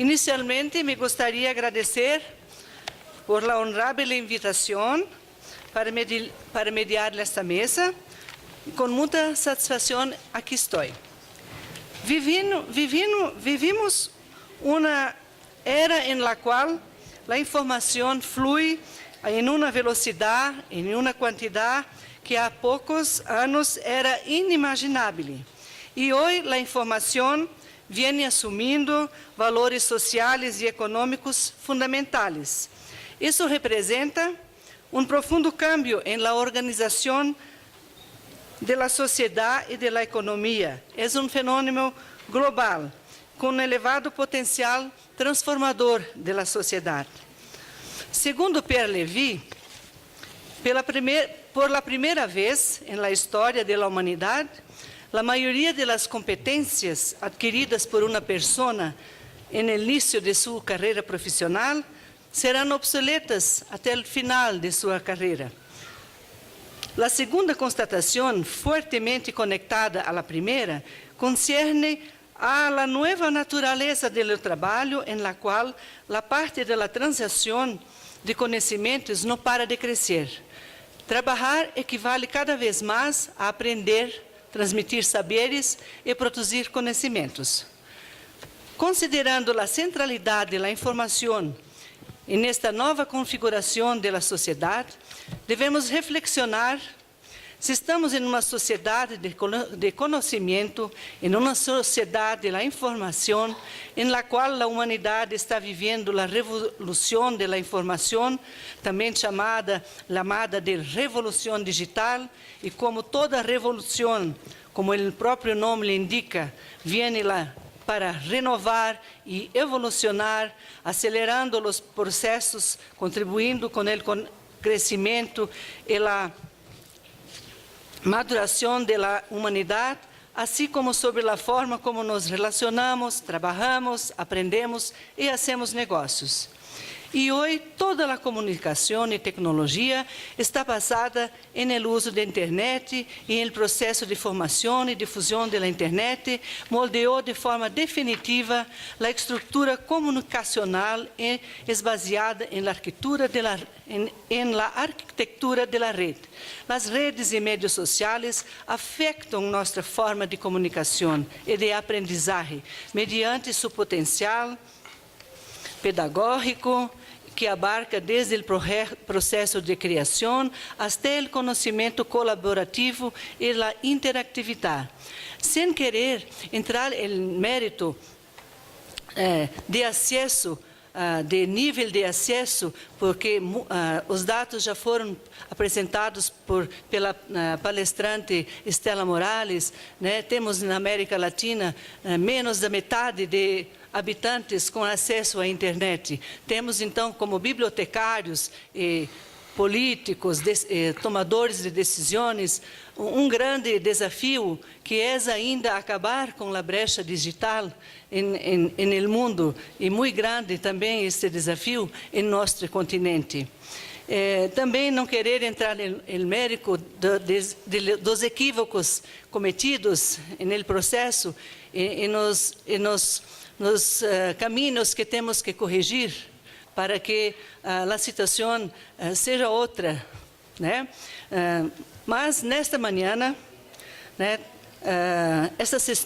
Inicialmente, me gustaría agradecer por la honrable invitación para mediar esta mesa. Con mucha satisfacción, aquí estoy. Vivimos una era en la cual la información fluye en una velocidad, en una cantidad que há pocos anos era inimaginável. E hoje a informação vem assumindo valores sociais e econômicos fundamentais. Isso representa profundo cambio em la organização da sociedade e da economia. É fenômeno global, com elevado potencial transformador da sociedade. Segundo Pierre Levy, por la primeira vez en la história da humanidade, a maioria das competências adquiridas por uma pessoa no início de sua carreira profissional serão obsoletas até o final de sua carreira. A segunda constatação, fortemente conectada à primeira, concerne a la nova natureza do trabalho, em la qual a parte da transação de conhecimentos não para de crescer. Trabalhar equivale cada vez mais a aprender, transmitir saberes e produzir conhecimentos. Considerando a centralidade da informação nesta nova configuração da sociedade, devemos reflexionar se estamos em uma sociedade de conhecimento, em uma sociedade da informação, em la qual a humanidade está vivendo a revolução da informação, também chamada de revolução digital, e como toda revolução, como o próprio nome indica, vem lá para renovar e evolucionar, acelerando os processos, contribuindo com o crescimento e a maduração da humanidade, assim como sobre a forma como nos relacionamos, trabalhamos, aprendemos e hacemos negócios. E hoje toda a comunicação e tecnologia está basada no uso da internet e no processo de formação e difusão da internet moldeou de forma definitiva a estrutura comunicacional e baseada na arquitetura da rede. As redes e meios sociais afetam nossa forma de comunicação e de aprendizagem mediante seu potencial pedagógico, que abarca desde o processo de criação até o conhecimento colaborativo e a interatividade. Sem querer entrar no mérito de acesso, de nível de acesso, porque os dados já foram apresentados pela palestrante Estela Morales, né? Temos na América Latina menos da metade de habitantes com acesso à internet. Temos, então, como bibliotecários e políticos, tomadores de decisões, grande desafio que é ainda acabar com a brecha digital no mundo, e muito grande também este desafio em nosso continente. Também não querer entrar no mérito dos equívocos cometidos no processo e nos caminhos que temos que corrigir para que a situação seja outra, né? Mas nesta manhã, né,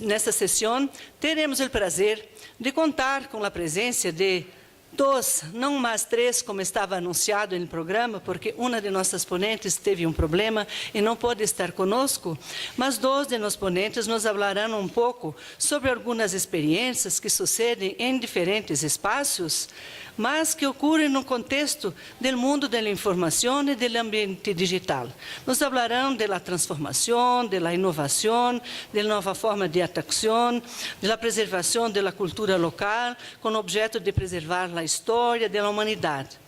nesta sessão, teremos o prazer de contar com a presença de dois, não mais três, como estava anunciado no programa, porque uma de nossas ponentes teve problema e não pode estar conosco, mas dois de nossos ponentes nos falarão pouco sobre algumas experiências que sucedem em diferentes espaços, mas que ocorrem no contexto do mundo da informação e do ambiente digital. Nos falarão da transformação, da inovação, da nova forma de atuação, da preservação da cultura local, com o objeto de preservar a história da humanidade.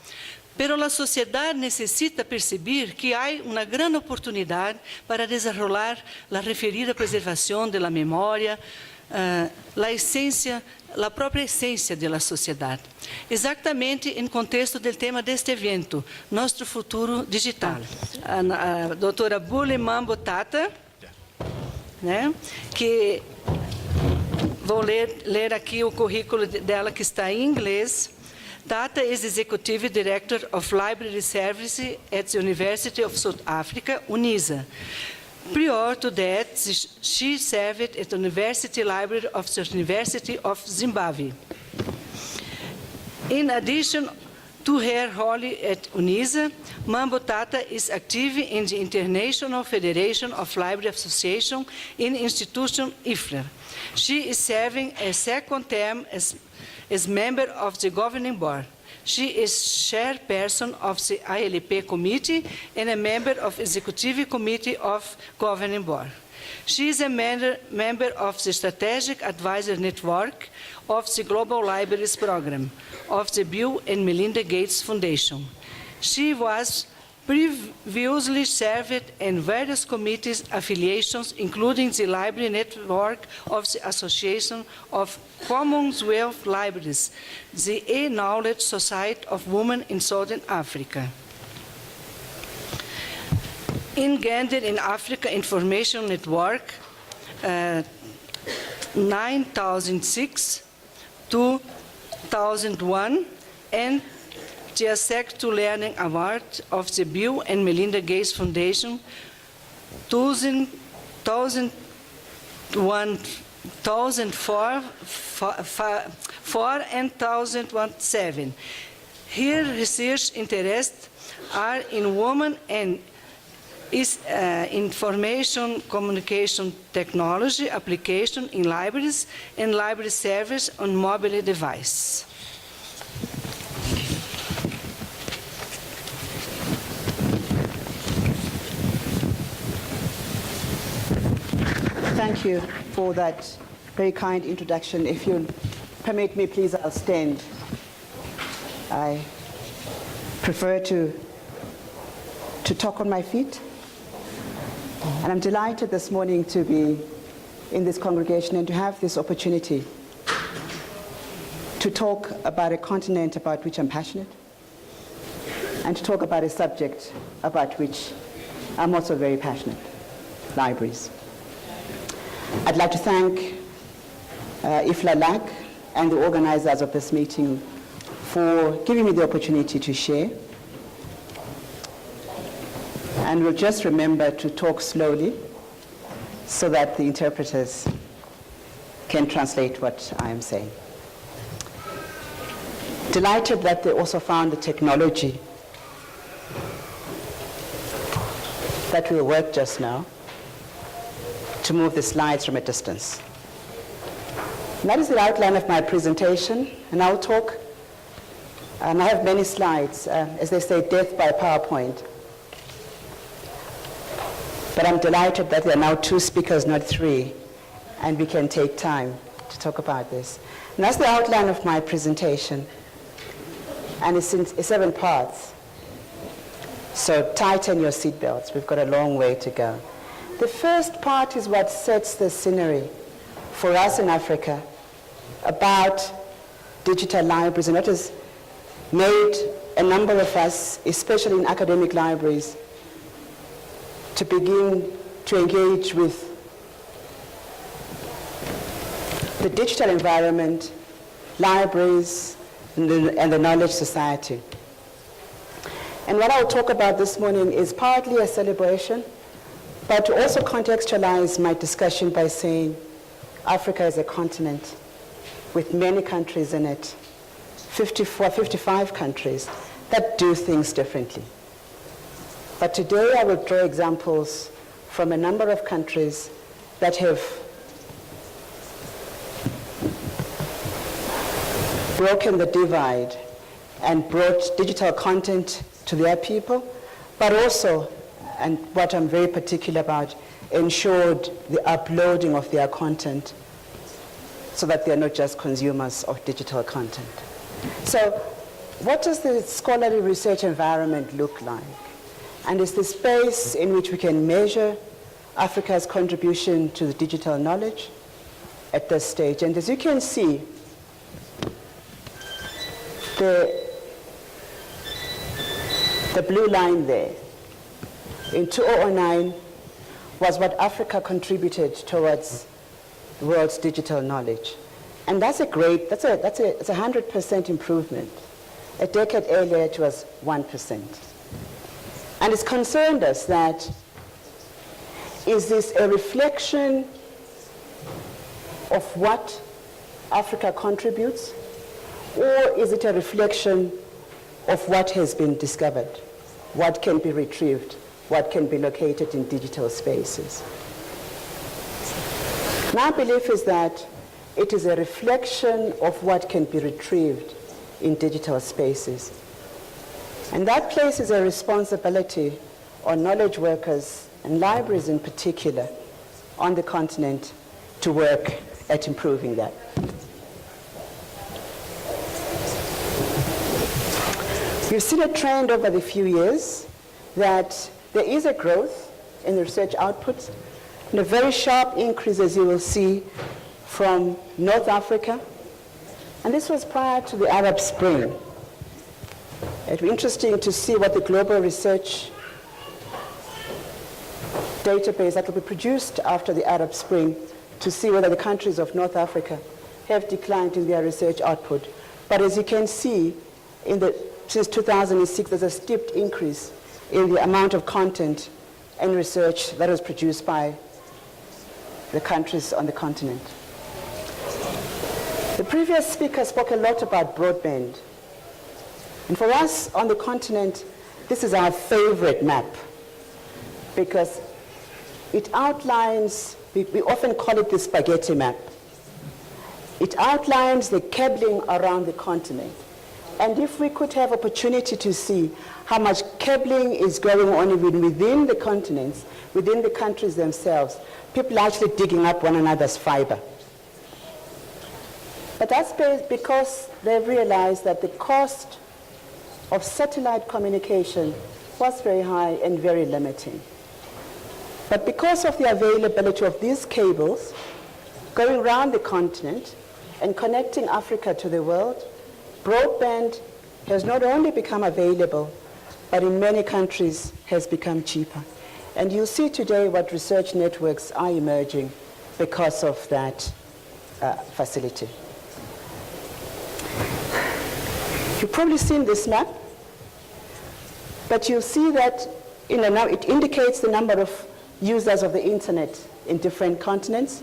Pero a sociedade necessita perceber que há uma grande oportunidade para desenvolver a referida preservação da memória, a própria essência da sociedade. Exatamente em contexto do tema deste evento, Nosso Futuro Digital. A doutora Bule Mambo Tata, né, que Vou ler aqui o currículo dela que está em inglês. Tata is Executive Director of Library Service at the University of South Africa, UNISA. Prior to that, she served at the University Library of the University of Zimbabwe. In addition to her role at UNISA, Mambo Tata is active in the International Federation of Library Association in institution IFRA. She is serving a second term as member of the governing board. She is chairperson of the ILP committee and a member of executive committee of governing board. She is a member of the Strategic Advisor Network of the Global Libraries Program of the Bill and Melinda Gates Foundation. She was previously served in various committees affiliations, including the Library Network of the Association of Commonwealth Libraries, the E-Knowledge Society of Women in Southern Africa. In Gender in Africa Information Network, 9006, 2001, and the Access to Learning Award of the Bill and Melinda Gates Foundation, 2001, 2004 and 2007. Her research interests are in women and information communication technology application in libraries and library service on mobile device. Thank you for that very kind introduction. If you'll permit me, please, I'll stand. I prefer to talk on my feet. And I'm delighted this morning to be in this congregation and to have this opportunity to talk about a continent about which I'm passionate and to talk about a subject about which I'm also very passionate, libraries. I'd like to thank IFLA LAC and the organizers of this meeting for giving me the opportunity to share. And we'll just remember to talk slowly so that the interpreters can translate what I am saying. Delighted that they also found the technology that will work just now to move the slides from a distance. And that is the outline of my presentation, and I'll talk, and I have many slides, as they say, death by PowerPoint. But I'm delighted that there are now 2 speakers, not 3, and we can take time to talk about this. And that's the outline of my presentation, and it's in 7 parts. So tighten your seatbelts. We've got a long way to go. The first part is what sets the scenery for us in Africa about digital libraries, and what has made a number of us, especially in academic libraries, to begin to engage with the digital environment, libraries, and the knowledge society. And what I'll talk about this morning is partly a celebration, but to also contextualize my discussion by saying Africa is a continent with many countries in it, 54, 55 countries that do things differently. But today I will draw examples from a number of countries that have broken the divide and brought digital content to their people, but also, and what I'm very particular about, ensured the uploading of their content so that they're not just consumers of digital content. So what does the scholarly research environment look like? And it's the space in which we can measure Africa's contribution to the digital knowledge at this stage. And as you can see, the blue line there in 2009 was what Africa contributed towards the world's digital knowledge. And that's a 100% improvement. A decade earlier, it was 1%. And it's concerned us that, is this a reflection of what Africa contributes, or is it a reflection of what has been discovered, what can be retrieved, what can be located in digital spaces? My belief is that it is a reflection of what can be retrieved in digital spaces. And that places a responsibility on knowledge workers and libraries in particular on the continent to work at improving that. We've seen a trend over the few years that there is a growth in the research outputs and a very sharp increase, as you will see, from North Africa. And this was prior to the Arab Spring. It will be interesting to see what the global research database that will be produced after the Arab Spring to see whether the countries of North Africa have declined in their research output. But as you can see, since 2006, there's a steep increase in the amount of content and research that was produced by the countries on the continent. The previous speaker spoke a lot about broadband. And for us on the continent, this is our favorite map because it outlines, we often call it the spaghetti map. It outlines the cabling around the continent. And if we could have opportunity to see how much cabling is going on even within the continents, within the countries themselves, people are actually digging up one another's fiber. But that's because they've realized that the cost of satellite communication was very high and very limiting. But because of the availability of these cables going around the continent and connecting Africa to the world, broadband has not only become available, but in many countries has become cheaper. And you'll see today what research networks are emerging because of that facility. You've probably seen this map, but you'll see that now it indicates the number of users of the internet in different continents.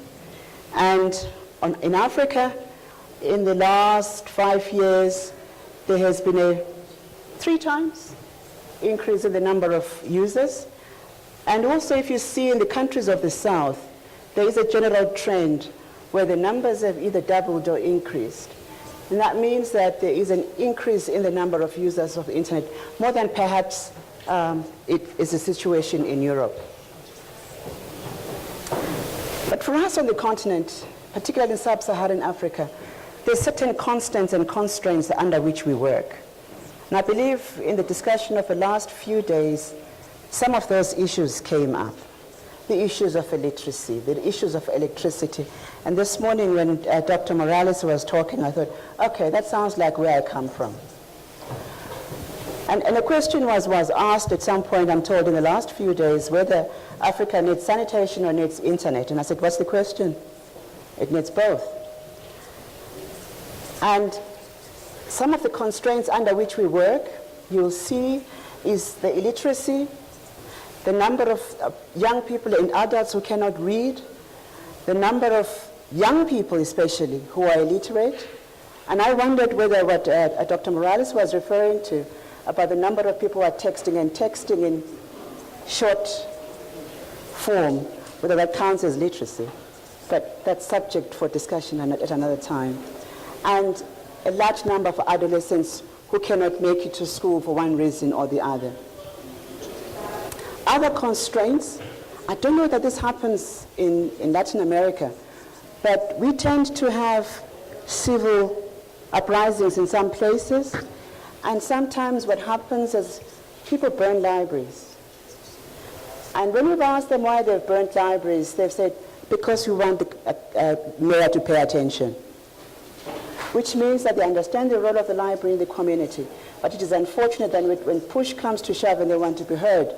And in Africa, in the last 5 years, there has been a 3 times increase in the number of users. And also, if you see in the countries of the South, there is a general trend where the numbers have either doubled or increased. And that means that there is an increase in the number of users of the internet, more than perhaps it is a situation in Europe. But for us on the continent, particularly in sub-Saharan Africa, there's certain constants and constraints under which we work. And I believe in the discussion of the last few days, some of those issues came up. The issues of illiteracy, the issues of electricity. And this morning when Dr. Morales was talking, I thought, okay, that sounds like where I come from. And a question was asked at some point, I'm told, in the last few days, whether Africa needs sanitation or needs internet. And I said, what's the question? It needs both. And some of the constraints under which we work, you'll see, is the illiteracy, the number of young people and adults who cannot read, the number of young people especially who are illiterate. And I wondered whether what Dr. Morales was referring to about the number of people who are texting in short form, whether that counts as literacy. But that's subject for discussion at another time. And a large number of adolescents who cannot make it to school for one reason or the other. Other constraints, I don't know that this happens in Latin America, but we tend to have civil uprisings in some places, and sometimes what happens is people burn libraries. And when we've asked them why they've burnt libraries, they've said, because we want the mayor to pay attention. Which means that they understand the role of the library in the community. But it is unfortunate that when push comes to shove and they want to be heard,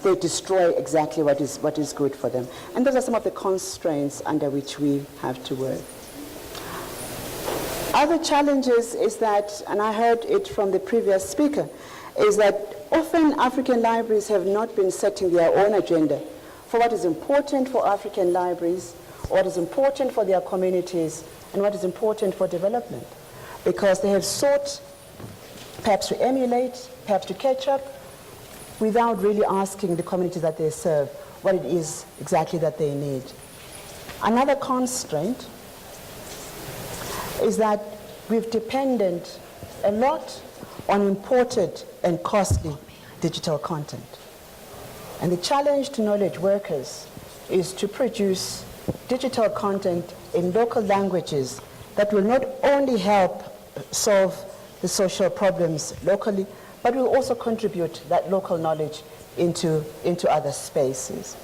they destroy exactly what is good for them. And those are some of the constraints under which we have to work. Other challenges is that, and I heard it from the previous speaker, is that often African libraries have not been setting their own agenda for what is important for African libraries, what is important for their communities, and what is important for development. Because they have sought perhaps to emulate, perhaps to catch up, without really asking the communities that they serve what it is exactly that they need. Another constraint is that we've depended a lot on imported and costly digital content. And the challenge to knowledge workers is to produce digital content in local languages that will not only help solve the social problems locally, but will also contribute that local knowledge into other spaces.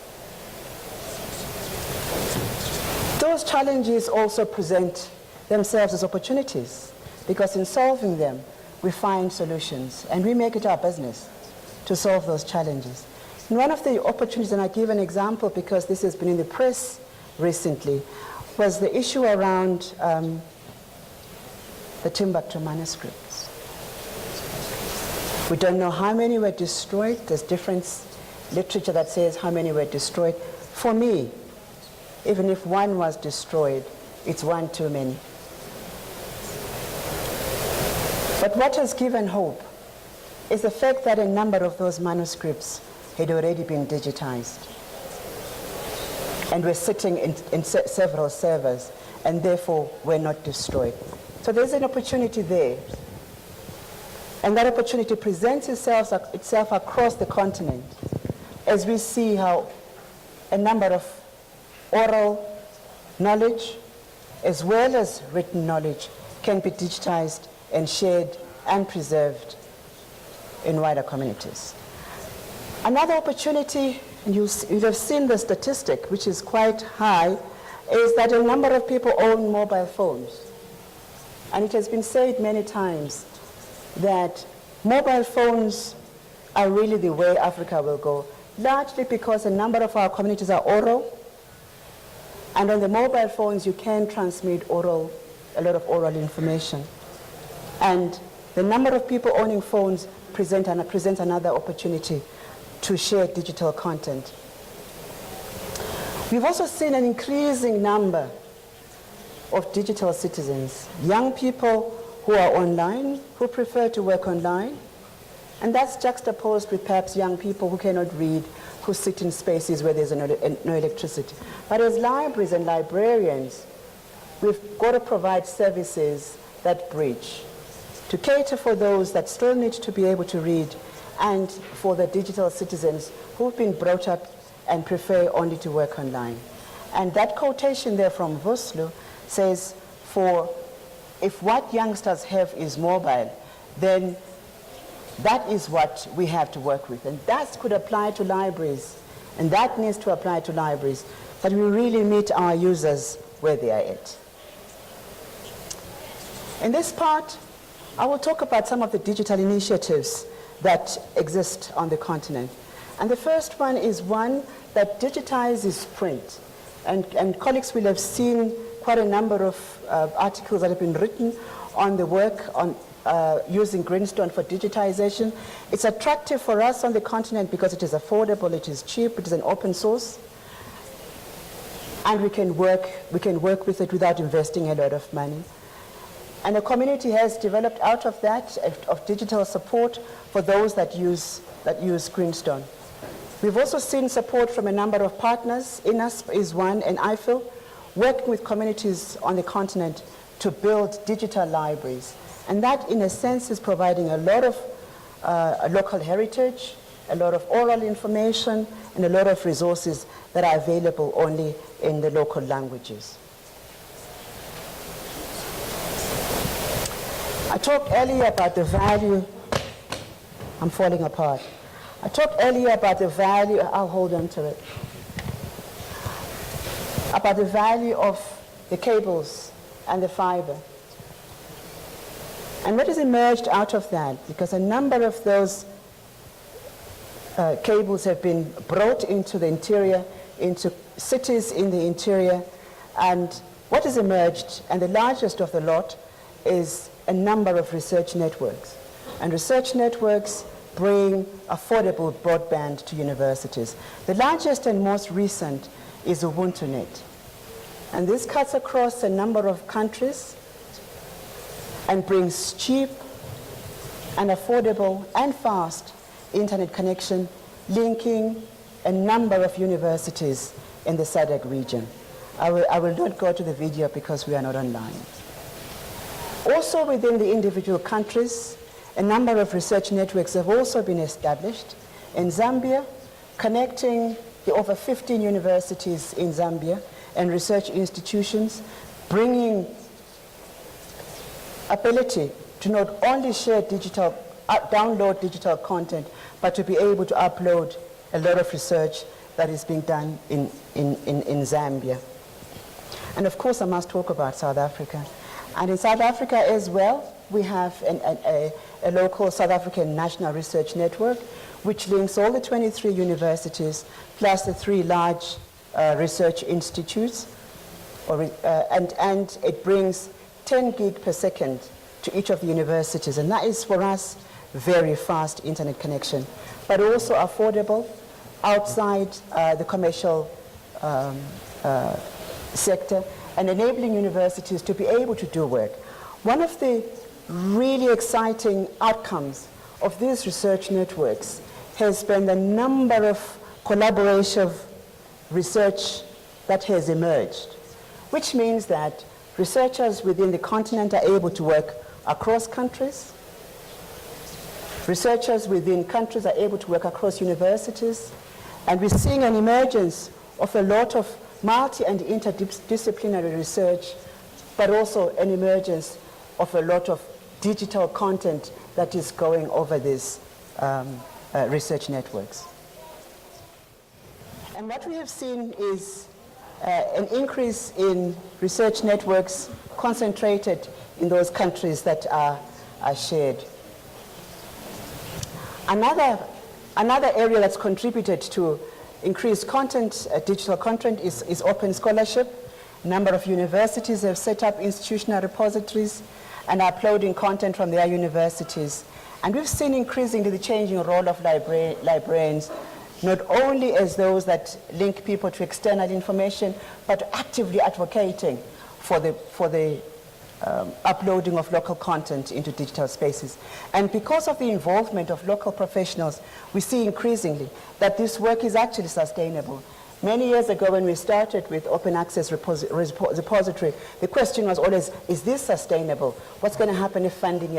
Those challenges also present themselves as opportunities, because in solving them, we find solutions, and we make it our business to solve those challenges. And one of the opportunities, and I give an example because this has been in the press recently, was the issue around the Timbuktu manuscripts. We don't know how many were destroyed. There's different literature that says how many were destroyed. For me, even if one was destroyed, it's one too many. But what has given hope is the fact that a number of those manuscripts had already been digitized and were sitting in several servers and therefore were not destroyed. So there's an opportunity there. And that opportunity presents itself across the continent as we see how a number of oral knowledge as well as written knowledge can be digitized and shared and preserved in wider communities. Another opportunity, and you have seen the statistic, which is quite high, is that a number of people own mobile phones. And it has been said many times that mobile phones are really the way Africa will go, largely because a number of our communities are oral, and on the mobile phones you can transmit a lot of oral information. And the number of people owning phones presents another opportunity to share digital content. We've also seen an increasing number of digital citizens, young people who are online, who prefer to work online, and that's juxtaposed with perhaps young people who cannot read, who sit in spaces where there's no electricity. But as libraries and librarians, we've got to provide services that bridge, to cater for those that still need to be able to read, and for the digital citizens who've been brought up and prefer only to work online. And that quotation there from Vosloo says, if what youngsters have is mobile, then that is what we have to work with. And that could apply to libraries, and that needs to apply to libraries, but we really meet our users where they are at. In this part, I will talk about some of the digital initiatives that exist on the continent. And the first one is one that digitizes print. And colleagues will have seen quite a number of articles that have been written on the work on using Greenstone for digitization. It's attractive for us on the continent because it is affordable, it is cheap, it is an open source, and we can work with it without investing a lot of money. And the community has developed out of that, of digital support for those that use Greenstone. We've also seen support from a number of partners. INASP is one, and IFIL, working with communities on the continent to build digital libraries. And that, in a sense, is providing a lot of local heritage, a lot of oral information, and a lot of resources that are available only in the local languages. I talked earlier about the value. I'm falling apart. I talked earlier about the value, I'll hold on to it, about the value of the cables and the fiber. And what has emerged out of that, because a number of those cables have been brought into the interior, into cities in the interior, and what has emerged, and the largest of the lot, is a number of research networks. And research networks bring affordable broadband to universities. The largest and most recent is UbuntuNet. And this cuts across a number of countries and brings cheap and affordable and fast internet connection, linking a number of universities in the SADC region. I will not go to the video because we are not online. Also within the individual countries, a number of research networks have also been established. In Zambia, connecting the over 15 universities in Zambia and research institutions, bringing ability to not only share download digital content, but to be able to upload a lot of research that is being done in Zambia. And of course, I must talk about South Africa. And in South Africa as well, we have a local South African National Research Network, which links all the 23 universities, plus the 3 large research institutes, and it brings 10 gig per second to each of the universities. And that is, for us, very fast internet connection, but also affordable outside the commercial sector, and enabling universities to be able to do work. One of the really exciting outcomes of these research networks has been the number of collaborative research that has emerged, which means that researchers within the continent are able to work across countries. Researchers within countries are able to work across universities. And we're seeing an emergence of a lot of multi- and interdisciplinary research, but also an emergence of a lot of digital content that is going over these research networks. And what we have seen is an increase in research networks concentrated in those countries that are shared. Another area that's contributed to increased content, digital content, is open scholarship. A number of universities have set up institutional repositories and are uploading content from their universities. And we've seen increasingly the changing role of librarians, not only as those that link people to external information, but actively advocating for the uploading of local content into digital spaces. And because of the involvement of local professionals, we see increasingly that this work is actually sustainable. Many years ago when we started with Open Access Repository, the question was always, is this sustainable? What's going to happen if funding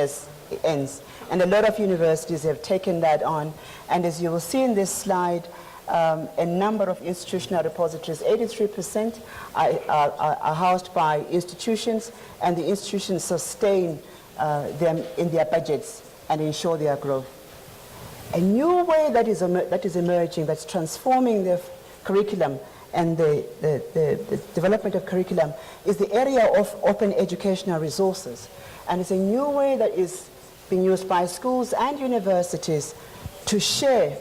ends? And a lot of universities have taken that on. And as you will see in this slide, a number of institutional repositories, 83% are housed by institutions, and the institutions sustain them in their budgets and ensure their growth. A new way that is emerging, that's transforming the curriculum and the development of curriculum, is the area of open educational resources. And it's a new way that is being used by schools and universities to share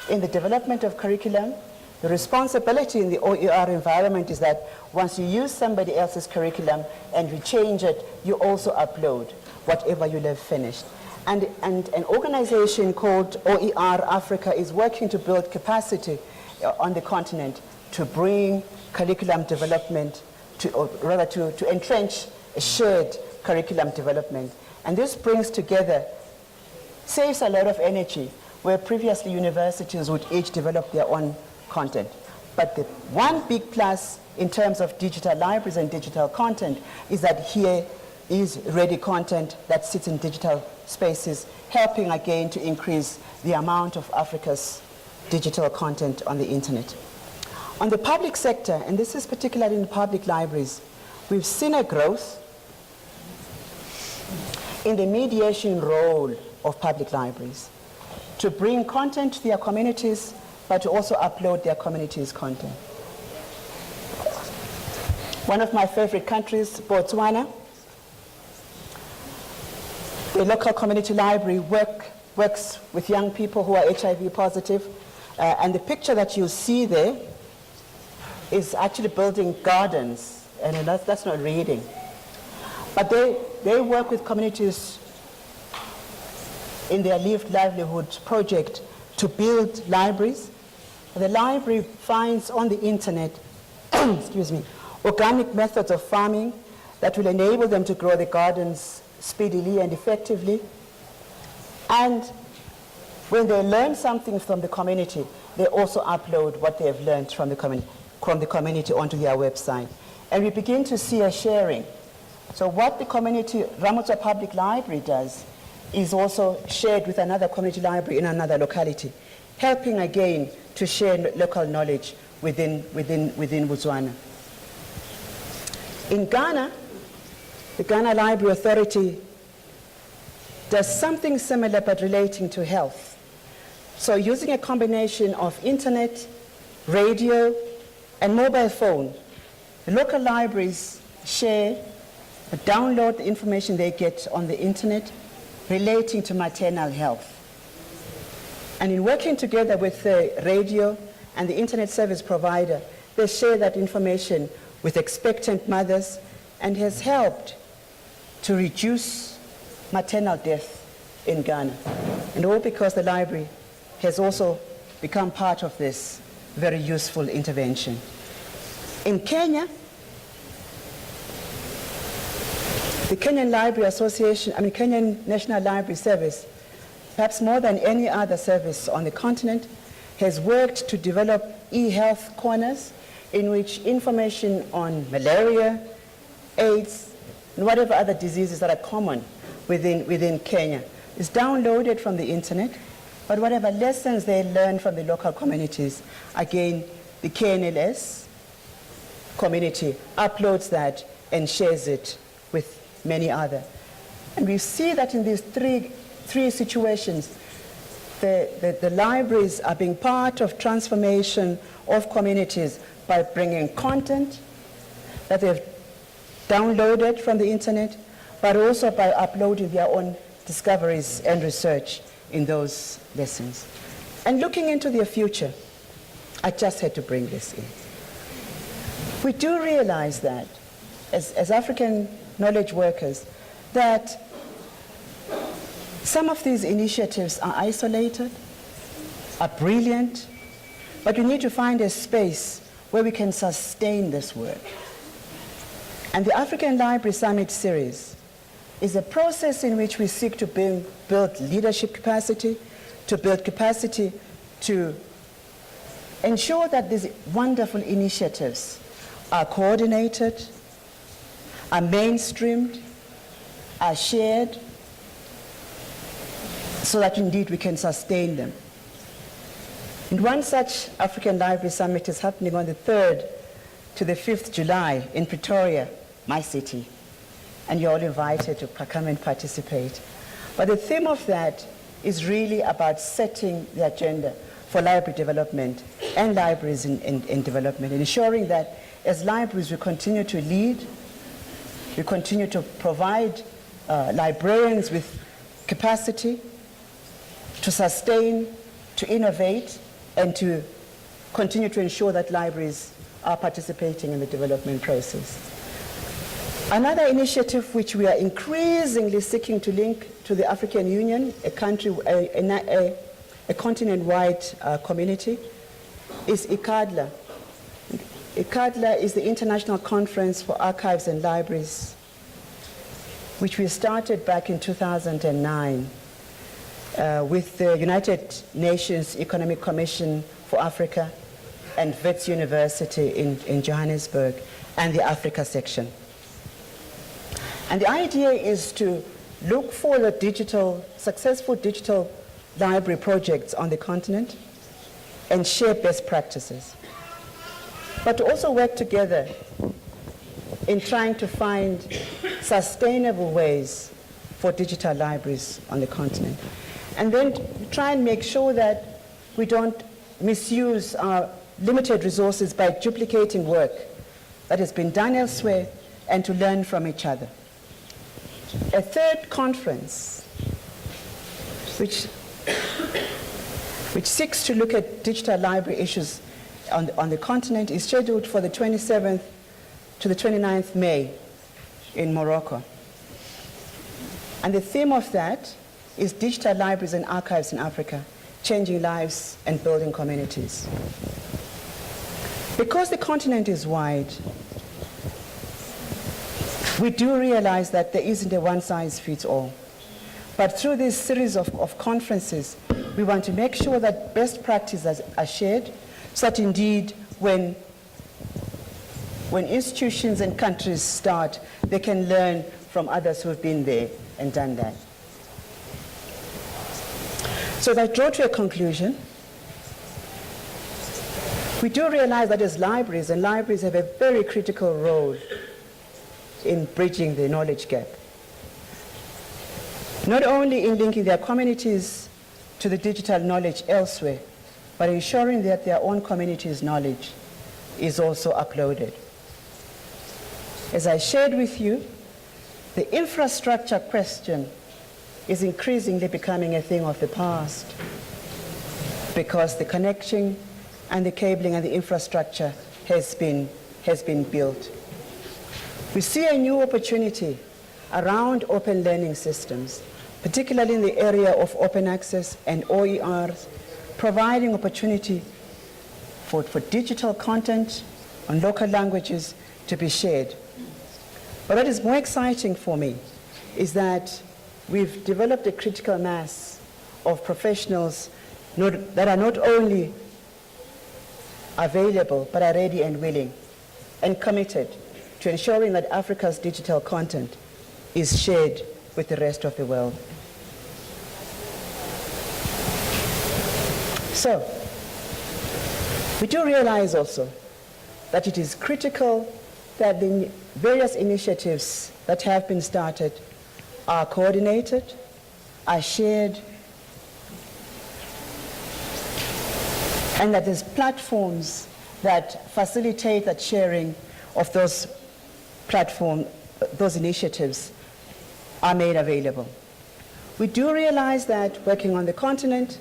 in the development of curriculum. The responsibility in the OER environment is that once you use somebody else's curriculum and you change it, you also upload whatever you have finished. And an organization called OER Africa is working to build capacity on the continent to bring curriculum development, to entrench a shared curriculum development. And this brings together, saves a lot of energy, where previously universities would each develop their own content. But the one big plus in terms of digital libraries and digital content is that here is ready content that sits in digital spaces, helping again to increase the amount of Africa's digital content on the internet. On the public sector, and this is particularly in public libraries, we've seen a growth in the mediation role of public libraries to bring content to their communities, but to also upload their communities' content. One of my favorite countries, Botswana, the local community library works works with young people who are HIV positive. And the picture that you see there is actually building gardens, and that's not reading. But they work with communities in their Lived Livelihood project to build libraries. The library finds on the internet excuse me, organic methods of farming that will enable them to grow the gardens speedily and effectively. And when they learn something from the community, they also upload what they have learned from the community onto their website. And we begin to see a sharing. So what the community, Ramotsa Public Library does, is also shared with another community library in another locality, helping again to share local knowledge within Botswana. In Ghana, the Ghana Library Authority does something similar but relating to health. So using a combination of internet, radio, and mobile phone, the local libraries share, download the information they get on the internet relating to maternal health. And in working together with the radio and the internet service provider, they share that information with expectant mothers and has helped to reduce maternal death in Ghana. And all because the library has also become part of this very useful intervention. In Kenya, the Kenyan Library Association, Kenyan National Library Service, perhaps more than any other service on the continent, has worked to develop e-health corners in which information on malaria, AIDS, and whatever other diseases that are common within Kenya is downloaded from the internet, but whatever lessons they learn from the local communities, again, the KNLS community uploads that and shares it with many others. And we see that in these three situations, the libraries are being part of transformation of communities by bringing content that they've downloaded from the internet, but also by uploading their own discoveries and research in those lessons. And looking into their future, I just had to bring this in. We do realize that, as African knowledge workers, that some of these initiatives are isolated, are brilliant, but we need to find a space where we can sustain this work. And the African Library Summit Series is a process in which we seek to build leadership capacity, to build capacity to ensure that these wonderful initiatives are coordinated, are mainstreamed, are shared, so that indeed we can sustain them. And one such African Library Summit is happening on the 3rd to the 5th July in Pretoria, my city. And you're all invited to come and participate. But the theme of that is really about setting the agenda for library development and libraries in development, and ensuring that as libraries we continue to lead, we continue to provide librarians with capacity to sustain, to innovate, and to continue to ensure that libraries are participating in the development process. Another initiative which we are increasingly seeking to link to the African Union, a continent-wide community, is ICADLA. ICADLA is the International Conference for Archives and Libraries, which we started back in 2009 with the United Nations Economic Commission for Africa and Wits University in Johannesburg and the Africa section. And the idea is to look for the successful digital library projects on the continent and share best practices, but to also work together in trying to find sustainable ways for digital libraries on the continent. And then try and make sure that we don't misuse our limited resources by duplicating work that has been done elsewhere, and to learn from each other. A third conference, which which seeks to look at digital library issues on the continent, is scheduled for the 27th to the 29th May in Morocco. And the theme of that is Digital Libraries and Archives in Africa, Changing Lives and Building Communities. Because the continent is wide, we do realize that there isn't a one-size-fits-all. But through this series of conferences, we want to make sure that best practices are shared, so that indeed when institutions and countries start, they can learn from others who have been there and done that. So that draw to a conclusion. We do realize that as libraries, and libraries have a very critical role in bridging the knowledge gap. Not only in linking their communities to the digital knowledge elsewhere, but ensuring that their own community's knowledge is also uploaded. As I shared with you, the infrastructure question is increasingly becoming a thing of the past, because the connection and the cabling and the infrastructure has been built. We see a new opportunity around open learning systems, particularly in the area of open access and OERs, providing opportunity for digital content on local languages to be shared. But what is more exciting for me is that we've developed a critical mass of professionals that are not only available, but are ready and willing and committed to ensuring that Africa's digital content is shared with the rest of the world. So, we do realize also that it is critical that the various initiatives that have been started are coordinated, are shared, and that there's platforms that facilitate that sharing of those initiatives are made available. We do realize that working on the continent,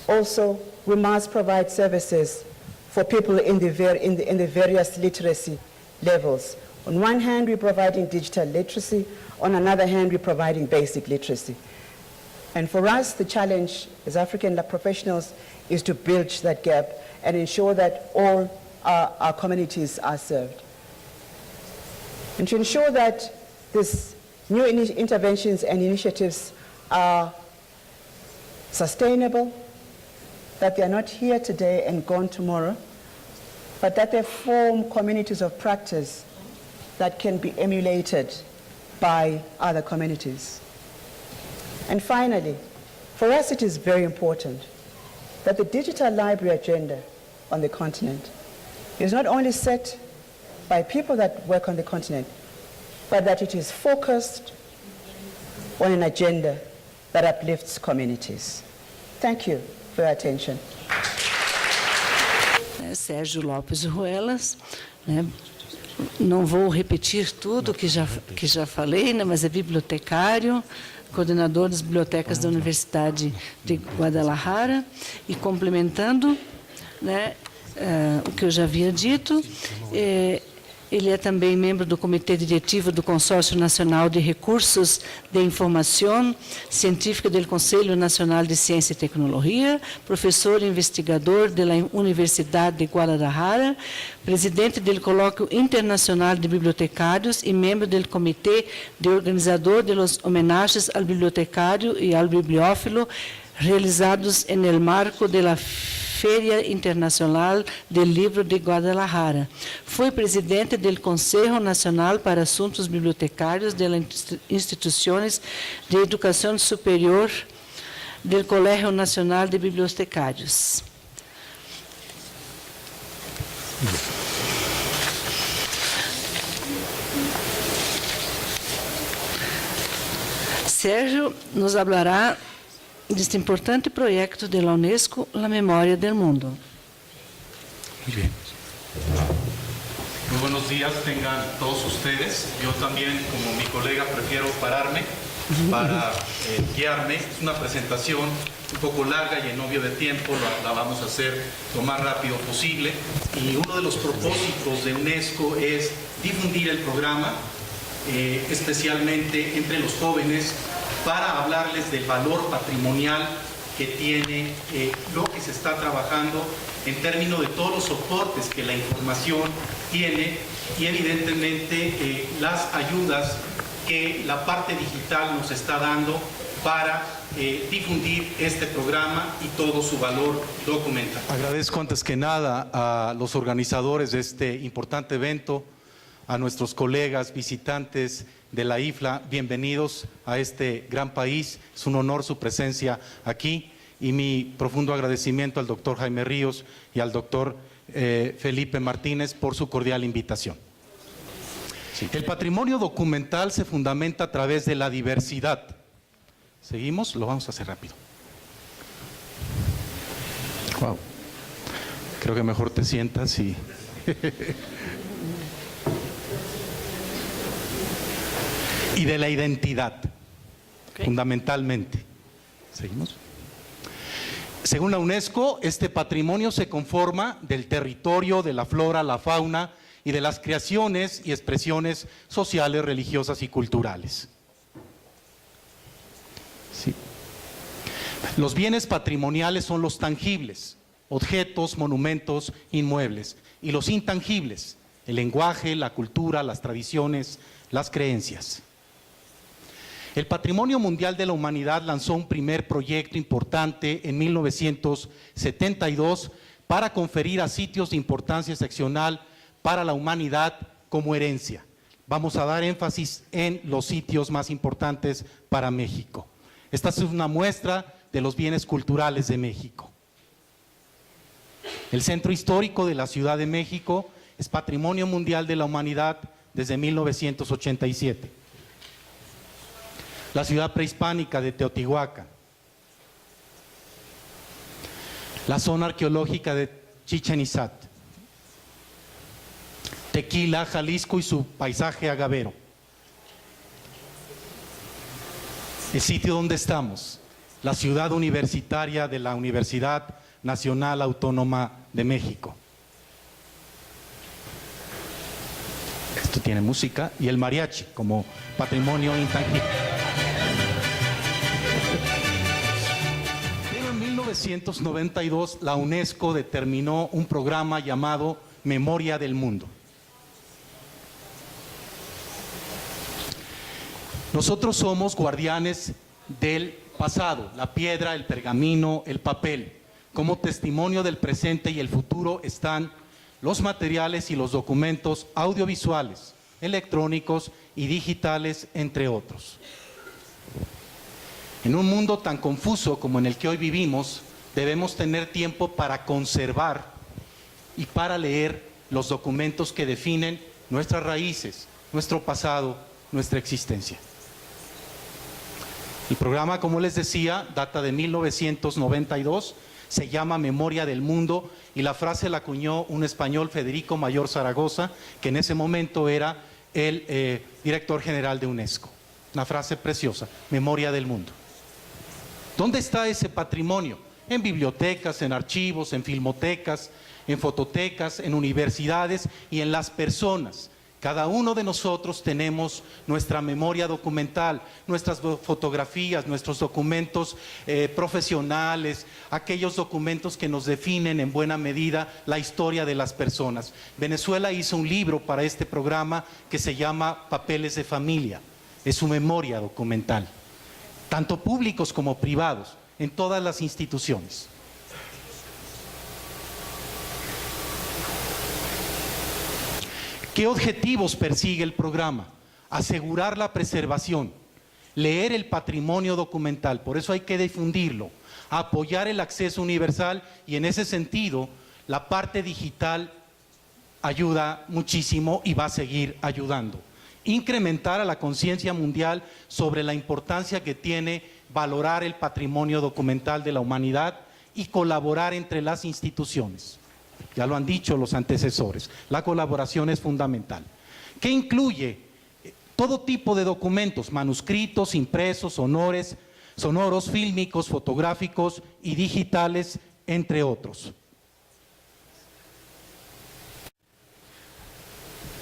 also we must provide services for people in the various literacy levels. On one hand, we're providing digital literacy. On another hand, we're providing basic literacy. And for us, the challenge as African professionals is to bridge that gap and ensure that all our communities are served. And to ensure that these new interventions and initiatives are sustainable, that they are not here today and gone tomorrow, but that they form communities of practice that can be emulated by other communities. And finally, for us it is very important that the digital library agenda on the continent is not only set by people that work on the continent, but that it is focused on an agenda that uplifts communities. Thank you for your attention. Sérgio Lopes Ruelas, né? Não vou repetir tudo que já falei, né? Mas é bibliotecário, coordenador das bibliotecas da Universidade de Guadalajara, e complementando, né, o que eu já havia dito, ele é também membro do Comitê Diretivo do Consórcio Nacional de Recursos de Informação Científica do Conselho Nacional de Ciência e Tecnologia, professor e investigador da Universidade de Guadalajara, presidente do Colóquio Internacional de Bibliotecários e membro do Comitê de Organizador de los Homenagens al Bibliotecário e al Bibliófilo, realizados no marco da Feria Internacional do Livro de Guadalajara. Foi presidente do Conselho Nacional para Assuntos Bibliotecários de Instituições de Educação Superior do Colégio Nacional de Bibliotecários. Sérgio nos hablará de este importante proyecto de la UNESCO, La Memoria del Mundo. Muy bien. Muy buenos días tengan todos ustedes. Yo también, como mi colega, prefiero pararme para guiarme. Es una presentación un poco larga y en obvio de tiempo, la vamos a hacer lo más rápido posible. Y uno de los propósitos de UNESCO es difundir el programa, especialmente entre los jóvenes, para hablarles del valor patrimonial que tiene lo que se está trabajando en términos de todos los soportes que la información tiene y evidentemente las ayudas que la parte digital nos está dando para difundir este programa y todo su valor documental. Agradezco antes que nada a los organizadores de este importante evento, a nuestros colegas visitantes de la IFLA. Bienvenidos a este gran país. Es un honor su presencia aquí y mi profundo agradecimiento al doctor Jaime Ríos y al doctor Felipe Martínez por su cordial invitación. El patrimonio documental se fundamenta a través de la diversidad. ¿Seguimos? Lo vamos a hacer rápido. Wow. Creo que mejor te sientas y... y de la identidad, fundamentalmente. ¿Seguimos? Según la UNESCO, este patrimonio se conforma del territorio, de la flora, la fauna y de las creaciones y expresiones sociales, religiosas y culturales. Sí. Los bienes patrimoniales son los tangibles, objetos, monumentos, inmuebles, y los intangibles, el lenguaje, la cultura, las tradiciones, las creencias. El Patrimonio Mundial de la Humanidad lanzó un primer proyecto importante en 1972 para conferir a sitios de importancia excepcional para la humanidad como herencia. Vamos a dar énfasis en los sitios más importantes para México. Esta es una muestra de los bienes culturales de México. El Centro Histórico de la Ciudad de México es Patrimonio Mundial de la Humanidad desde 1987. La ciudad prehispánica de Teotihuacán. La zona arqueológica de Chichén Itzá. Tequila, Jalisco y su paisaje agavero. El sitio donde estamos, la ciudad universitaria de la Universidad Nacional Autónoma de México. Esto tiene música y el mariachi como patrimonio intangible. Pero en 1992 la UNESCO determinó un programa llamado Memoria del Mundo. Nosotros somos guardianes del pasado, la piedra, el pergamino, el papel. Como testimonio del presente y el futuro están los materiales y los documentos audiovisuales, electrónicos y digitales, entre otros. En un mundo tan confuso como en el que hoy vivimos, debemos tener tiempo para conservar y para leer los documentos que definen nuestras raíces, nuestro pasado, nuestra existencia. El programa, como les decía, data de 1992, se llama Memoria del Mundo y la frase la acuñó un español, Federico Mayor Zaragoza, que en ese momento era el director general de UNESCO. Una frase preciosa, Memoria del Mundo. ¿Dónde está ese patrimonio? En bibliotecas, en archivos, en filmotecas, en fototecas, en universidades y en las personas. Cada uno de nosotros tenemos nuestra memoria documental, nuestras fotografías, nuestros documentos profesionales, aquellos documentos que nos definen en buena medida la historia de las personas. Venezuela hizo un libro para este programa que se llama Papeles de Familia. Es su memoria documental, tanto públicos como privados, en todas las instituciones. ¿Qué objetivos persigue el programa? Asegurar la preservación, leer el patrimonio documental, por eso hay que difundirlo, apoyar el acceso universal y en ese sentido la parte digital ayuda muchísimo y va a seguir ayudando. Incrementar a la conciencia mundial sobre la importancia que tiene valorar el patrimonio documental de la humanidad y colaborar entre las instituciones. Ya lo han dicho los antecesores, la colaboración es fundamental. ¿Qué incluye? todo tipo de documentos, manuscritos, impresos, sonoros, fílmicos, fotográficos y digitales, entre otros.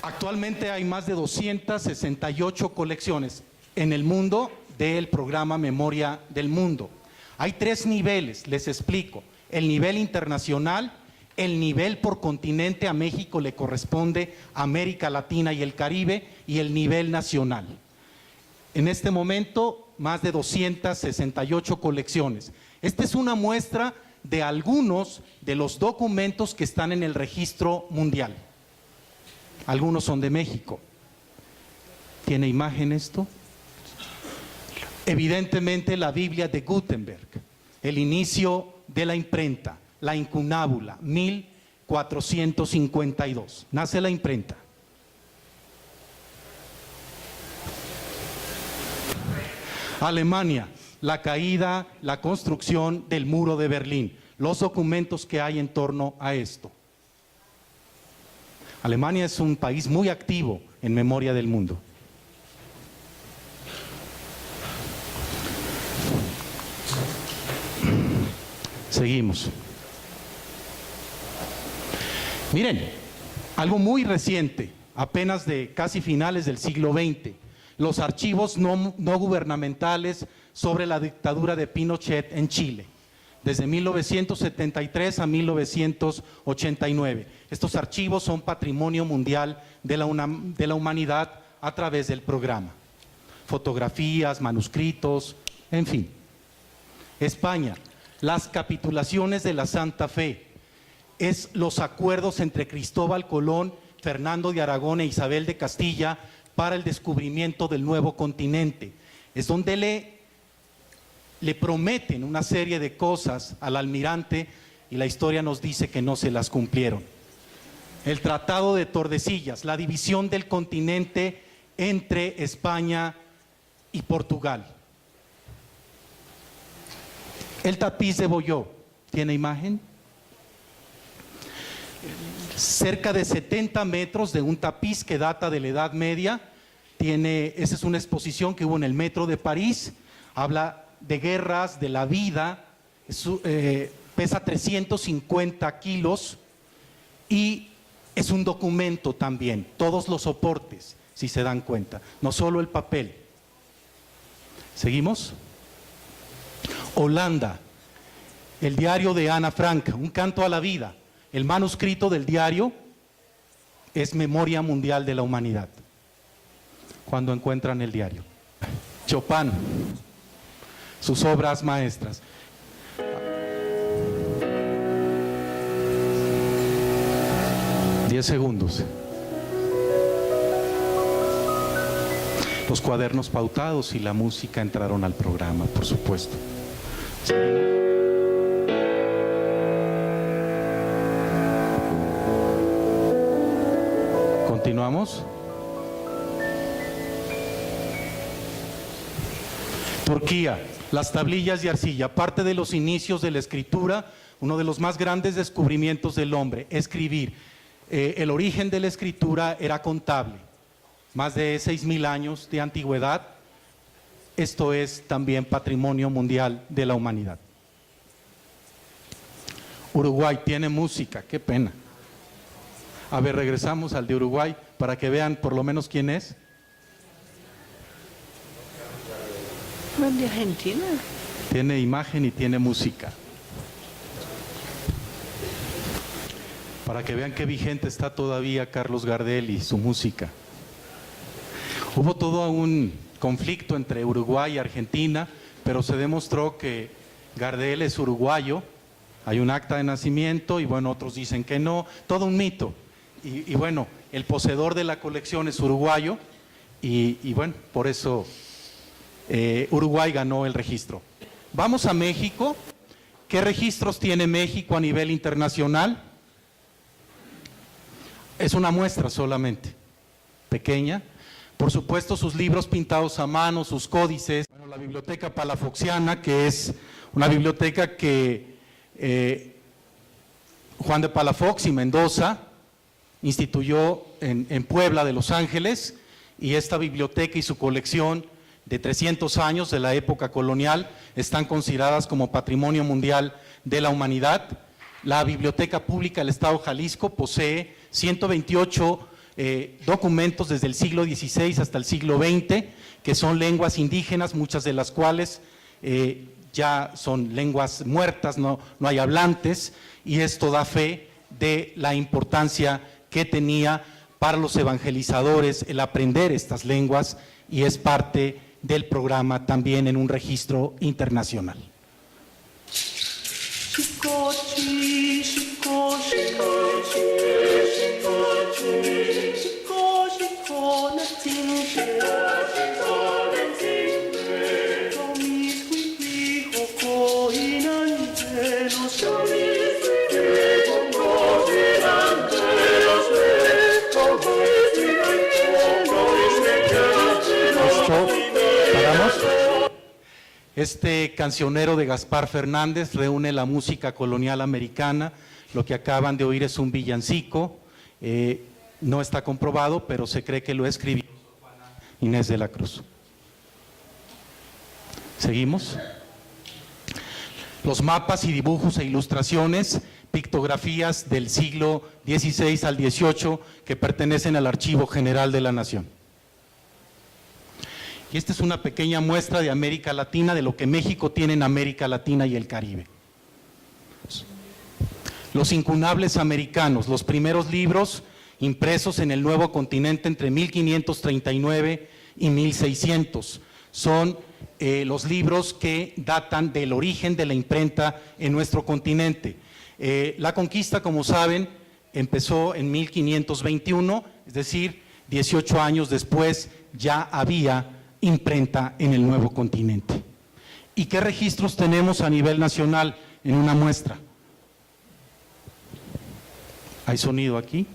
Actualmente hay más de 268 colecciones en el mundo del programa Memoria del Mundo. Hay 3 niveles, les explico. El nivel internacional, el nivel por continente, a México le corresponde América Latina y el Caribe, y el nivel nacional. En este momento, más de 268 colecciones. Esta es una muestra de algunos de los documentos que están en el registro mundial. Algunos son de México. ¿Tiene imagen esto? Evidentemente la Biblia de Gutenberg, el inicio de la imprenta, la incunábula, 1452. Nace la imprenta. Alemania, la caída, la construcción del muro de Berlín, los documentos que hay en torno a esto. Alemania es un país muy activo en memoria del mundo. Seguimos. Miren, algo muy reciente, apenas de casi finales del siglo XX, los archivos no gubernamentales sobre la dictadura de Pinochet en Chile, desde 1973 a 1989. Estos archivos son patrimonio mundial de la humanidad a través del programa. Fotografías, manuscritos, en fin. España, las capitulaciones de la Santa Fe, es los acuerdos entre Cristóbal Colón, Fernando de Aragón e Isabel de Castilla para el descubrimiento del nuevo continente. Es donde le prometen una serie de cosas al almirante y la historia nos dice que no se las cumplieron. El Tratado de Tordesillas, la división del continente entre España y Portugal. El tapiz de Boyó, ¿tiene imagen? Cerca de 70 metros de un tapiz que data de la Edad Media. Esa es una exposición que hubo en el Metro de París. Habla de guerras, de la vida, pesa 350 kilos y es un documento también, todos los soportes, si se dan cuenta, no solo el papel. ¿Seguimos? Holanda, el diario de Ana Frank, un canto a la vida. El manuscrito del diario es Memoria Mundial de la Humanidad. Cuando encuentran el diario. Chopin, sus obras maestras. Segundos. Los cuadernos pautados y la música entraron al programa, por supuesto. Continuamos. Turquía, las tablillas de arcilla, parte de los inicios de la escritura, uno de los más grandes descubrimientos del hombre, escribir. El origen de la escritura era contable, más de 6.000 años de antigüedad. Esto es también patrimonio mundial de la humanidad. Uruguay tiene música, qué pena. A ver, regresamos al de Uruguay para que vean por lo menos quién es. ¿De Argentina? Tiene imagen y tiene música. Para que vean qué vigente está todavía Carlos Gardel y su música. Hubo todo un conflicto entre Uruguay y Argentina, pero se demostró que Gardel es uruguayo, hay un acta de nacimiento y bueno, otros dicen que no, todo un mito. Y bueno, el poseedor de la colección es uruguayo y bueno, por eso Uruguay ganó el registro. Vamos a México. ¿Qué registros tiene México a nivel internacional? Es una muestra solamente, pequeña. Por supuesto, sus libros pintados a mano, sus códices. Bueno, la Biblioteca Palafoxiana, que es una biblioteca que Juan de Palafox y Mendoza instituyó en Puebla de Los Ángeles, y esta biblioteca y su colección de 300 años de la época colonial están consideradas como Patrimonio Mundial de la Humanidad. La Biblioteca Pública del Estado de Jalisco posee 128 documentos desde el siglo XVI hasta el siglo XX, que son lenguas indígenas, muchas de las cuales ya son lenguas muertas, no hay hablantes, y esto da fe de la importancia que tenía para los evangelizadores el aprender estas lenguas, y es parte del programa también en un registro internacional. Este cancionero de Gaspar Fernández reúne la música colonial americana. Lo que acaban de oír es un villancico, no está comprobado, pero se cree que lo escribió Inés de la Cruz. ¿Seguimos? Los mapas y dibujos e ilustraciones, pictografías del siglo XVI al XVIII que pertenecen al Archivo General de la Nación. Y esta es una pequeña muestra de América Latina, de lo que México tiene en América Latina y el Caribe. Los incunables americanos, los primeros libros impresos en el nuevo continente entre 1539 y 1600. Son los libros que datan del origen de la imprenta en nuestro continente. La conquista, como saben, empezó en 1521, es decir, 18 años después ya había imprenta en el nuevo continente. ¿Y qué registros tenemos a nivel nacional en una muestra? ¿Hay sonido aquí?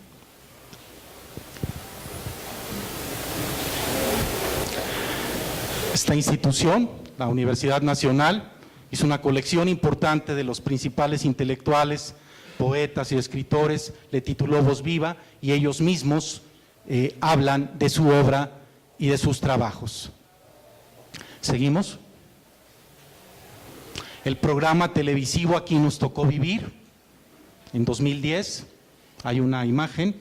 Esta institución, la Universidad Nacional, hizo una colección importante de los principales intelectuales, poetas y escritores, le tituló Voz Viva, y ellos mismos hablan de su obra y de sus trabajos. ¿Seguimos? El programa televisivo Aquí nos tocó vivir, en 2010, hay una imagen.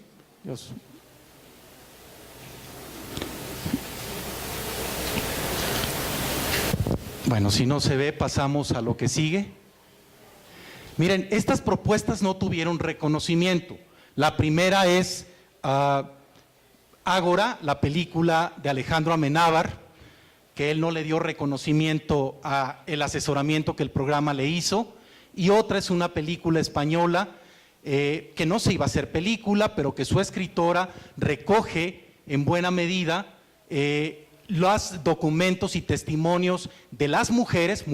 Bueno, si no se ve, pasamos a lo que sigue. Miren, estas propuestas no tuvieron reconocimiento. La primera es Ágora, la película de Alejandro Amenábar, que él no le dio reconocimiento al asesoramiento que el programa le hizo, y otra es una película española que no se iba a hacer película, pero que su escritora recoge en buena medida los documentos y testimonios de las mujeres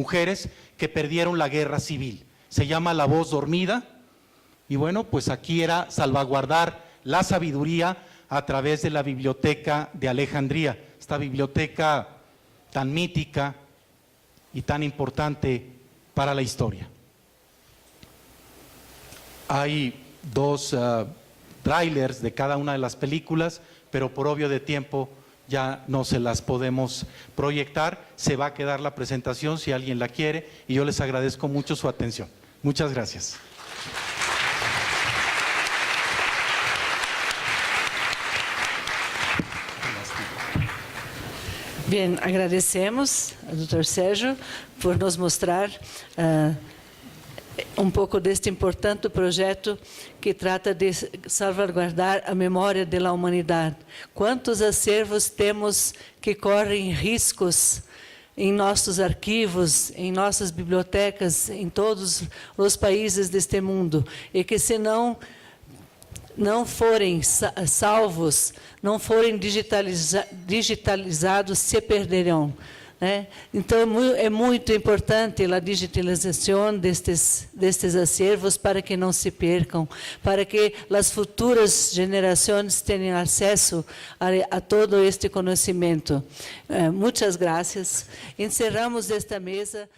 que perdieron la guerra civil. Se llama La Voz Dormida, y bueno, pues aquí era salvaguardar la sabiduría a través de la biblioteca de Alejandría, esta biblioteca tan mítica y tan importante para la historia. Hay dos trailers de cada una de las películas, pero por obvio de tiempo ya no se las podemos proyectar. Se va a quedar la presentación si alguien la quiere, y yo les agradezco mucho su atención. Muchas gracias. Bien, agradecemos ao Dr. Sérgio por nos mostrar pouco deste importante projeto que trata de salvaguardar a memória da humanidade. Quantos acervos temos que correm riscos em nossos arquivos, em nossas bibliotecas, em todos os países deste mundo, e que se não forem salvos, não forem digitalizados, se perderão. Né? Então, é muito importante a digitalização destes acervos para que não se percam, para que as futuras gerações tenham acesso a todo este conhecimento. Muitas graças. Encerramos esta mesa.